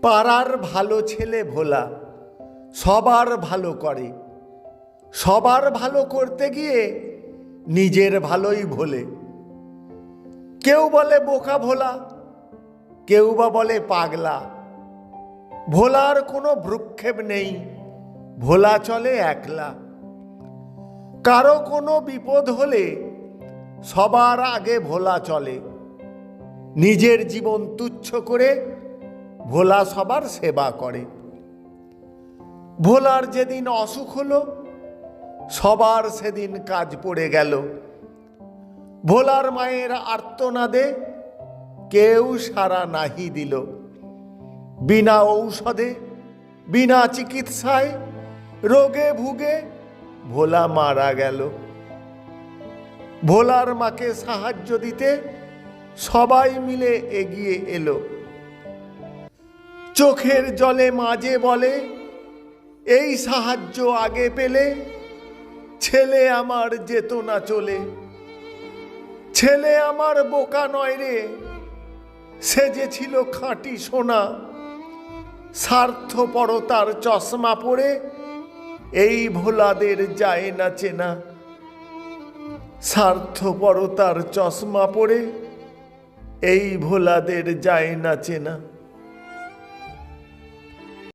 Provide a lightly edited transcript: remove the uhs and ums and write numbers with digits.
পাড়ার ভালো ছেলে ভোলা, সবার ভালো করে, সবার ভালো করতে গিয়ে নিজের ভালোই ভোলে। কেউ বলে বোকা ভোলা, কেউ বা বলে পাগলা। ভোলার কোনো ভ্রুক্ষেপ নেই, ভোলা চলে একলা। কারো কোনো বিপদ হলে সবার আগে ভোলা চলে। নিজের জীবন তুচ্ছ করে ভোলা সবার সেবা করে। ভোলার যেদিন অসুখ হলো, সবার সেদিন কাজ পড়ে গেল। ভোলার মায়ের আর্তনাদে কেউ সাড়া নাহি দিল। বিনা ঔষধে, বিনা চিকিৎসায় রোগে ভুগে ভোলা মারা গেল। ভোলার মাকে সাহায্য দিতে সবাই মিলে এগিয়ে এলো। চোখের জলে মাঝে বলে, এই সাহায্য আগে পেলে ছেলে আমার যেত না চলে। ছেলে আমার বোকা নয় রে, সে যে ছিল খাঁটি সোনা। স্বার্থপরতার চশমা পরে এই ভোলাদের যায় না চেনা। স্বার্থপরতার চশমা পরে এই ভোলাদের যায় না চেনা।